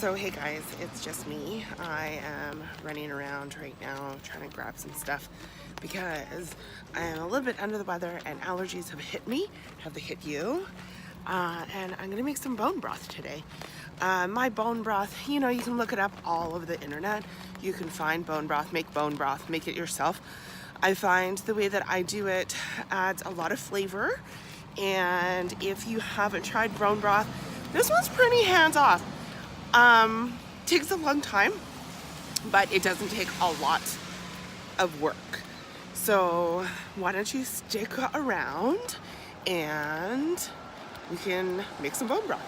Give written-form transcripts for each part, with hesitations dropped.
So hey guys, it's just me. I am running around right now trying to grab some stuff because I am a little bit under the weather and allergies have hit me. Have they hit you? And I'm gonna make some bone broth today. My bone broth, you know, you can look it up all over the internet. You can find bone broth, make it yourself. I find the way that I do it adds a lot of flavor. And if you haven't tried bone broth, this one's pretty hands-off. Takes a long time, but it doesn't take a lot of work. So why don't you stick around and we can make some bone broth.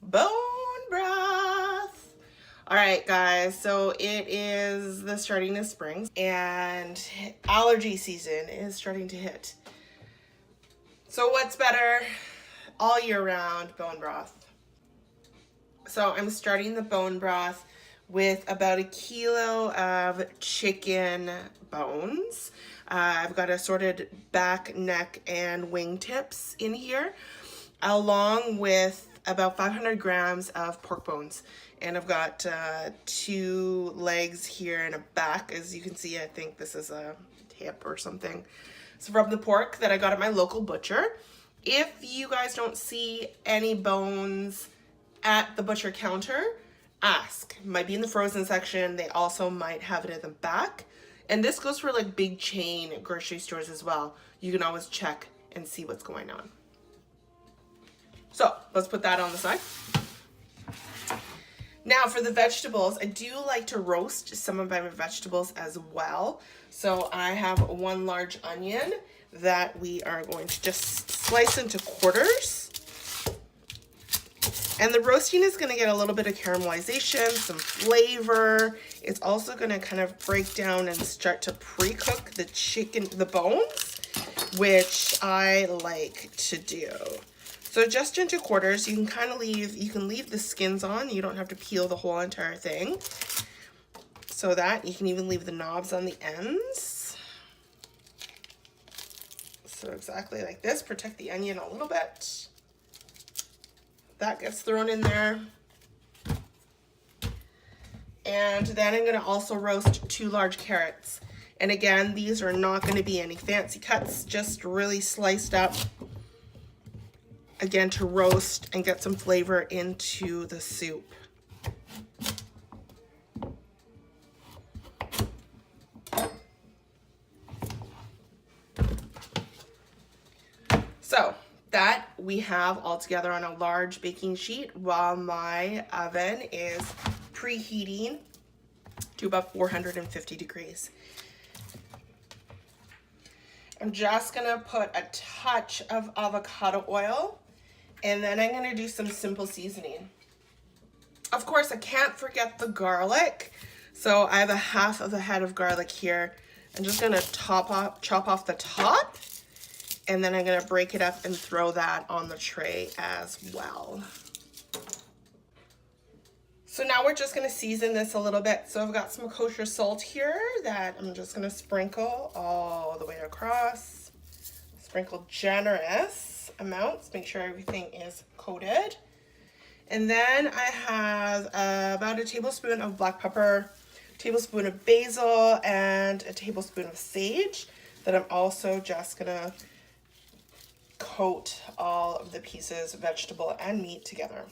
Bone broth. All right, guys, so it is the starting of spring and allergy season is starting to hit. So what's better all year round? Bone broth. So I'm starting the bone broth with about 1 kilo of chicken bones. I've got assorted back, neck, and wing tips in here, along with about 500 grams of pork bones. And I've got 2 legs here and a back. As you can see, I think this is a hip or something. So from the pork that I got at my local butcher. If you guys don't see any bones at the butcher counter, ask. Might be in the frozen section. They also might have it at the back. And this goes for like big chain grocery stores as well. You can always check and see what's going on. So let's put that on the side. Now for the vegetables, I do like to roast some of my vegetables as well. So I have 1 large onion that we are going to just slice into quarters. And the roasting is going to get a little bit of caramelization, some flavor. It's also going to kind of break down and start to pre-cook the bones, which I like to do. So just into quarters, you can leave the skins on. You don't have to peel the whole entire thing. So that you can even leave the knobs on the ends. So exactly like this, protect the onion a little bit. That gets thrown in there. And then I'm gonna also roast 2 large carrots. And again, these are not gonna be any fancy cuts, just really sliced up. Again, to roast and get some flavor into the soup. So that we have all together on a large baking sheet while my oven is preheating to about 450 degrees. I'm just gonna put a touch of avocado oil and then I'm gonna do some simple seasoning. Of course, I can't forget the garlic. So I have 1/2 head of garlic here. I'm just gonna chop off the top. And then I'm gonna break it up and throw that on the tray as well. So now we're just gonna season this a little bit. So I've got some kosher salt here that I'm just gonna sprinkle all the way across. Sprinkle generous amounts, make sure everything is coated. And then I have about a tablespoon of black pepper, tablespoon of basil, and a tablespoon of sage that I'm also just gonna coat all of the pieces, vegetable and meat, together.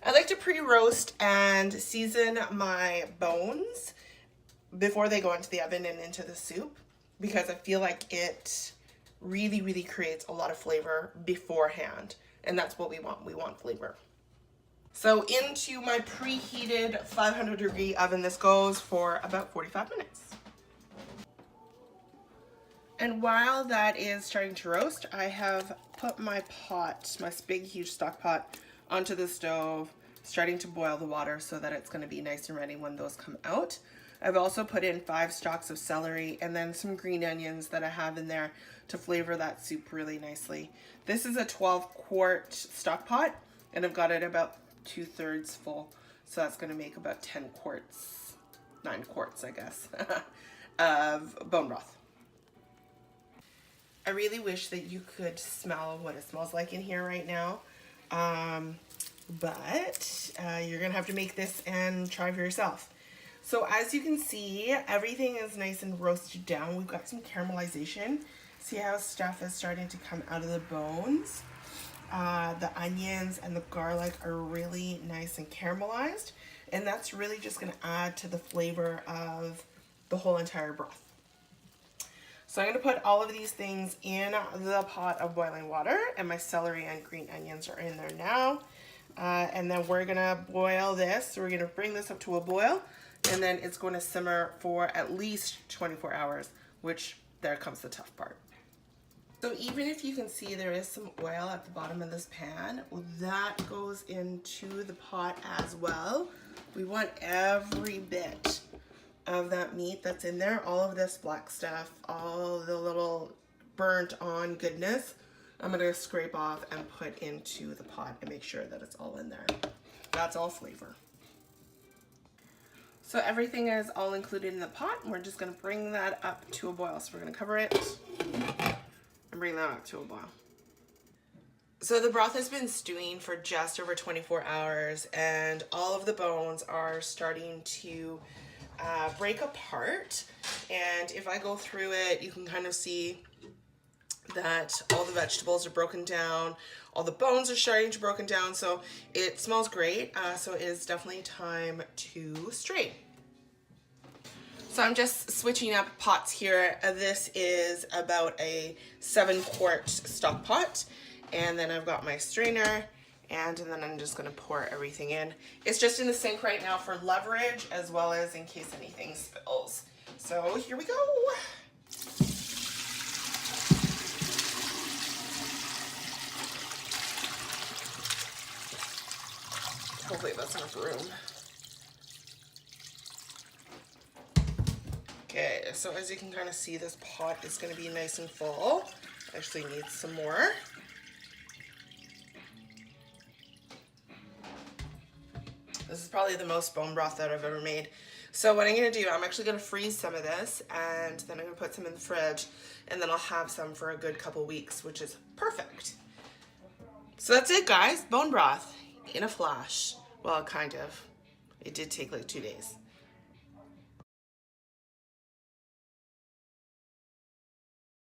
I like to pre-roast and season my bones before they go into the oven and into the soup because I feel like it really creates a lot of flavor beforehand, and that's what we want. We want flavor. So into my preheated 500-degree oven, this goes for about 45 minutes. And while that is starting to roast, I have put my pot, my big huge stock pot, onto the stove, starting to boil the water so that it's going to be nice and ready when those come out. I've also put in 5 stalks of celery and then some green onions that I have in there to flavor that soup really nicely. This is a 12-quart stock pot and I've got it about 2/3 full. So that's going to make about 10 quarts, 9 quarts, I guess, of bone broth. I really wish that you could smell what it smells like in here right now. but you're gonna have to make this and try for yourself. So as you can see, everything is nice and roasted down. We've got some caramelization. See how stuff is starting to come out of the bones? The onions and the garlic are really nice and caramelized, and that's really just gonna add to the flavor of the whole entire broth. So I'm gonna put all of these things in the pot of boiling water, and my celery and green onions are in there now. And then we're gonna boil this. So we're gonna bring this up to a boil, and then it's going to simmer for at least 24 hours, which there comes the tough part. So even if you can see there is some oil at the bottom of this pan, that goes into the pot as well. We want every bit of that meat that's in there, all of this black stuff, all the little burnt on goodness, I'm gonna scrape off and put into the pot and make sure that it's all in there. That's all flavor. So everything is all included in the pot, and we're just gonna bring that up to a boil. So we're gonna cover it and bring that up to a boil. So the broth has been stewing for just over 24 hours, and all of the bones are starting to break apart. And if I go through it, you can kind of see that all the vegetables are broken down, all the bones are starting to broken down, so it smells great. So it is definitely time to strain. So I'm just switching up pots here. This is about a 7-quart stock pot, and then I've got my strainer, and then I'm just gonna pour everything in. It's just in the sink right now for leverage, as well as in case anything spills. So here we go. Hopefully that's enough room. Okay, so as you can kind of see, this pot is going to be nice and full. Actually needs some more. This is probably the most bone broth that I've ever made. So what I'm going to do, I'm actually going to freeze some of this, and then I'm going to put some in the fridge, and then I'll have some for a good couple weeks, which is perfect. So that's it, guys. Bone broth in a flash. Well, kind of. It did take like 2 days.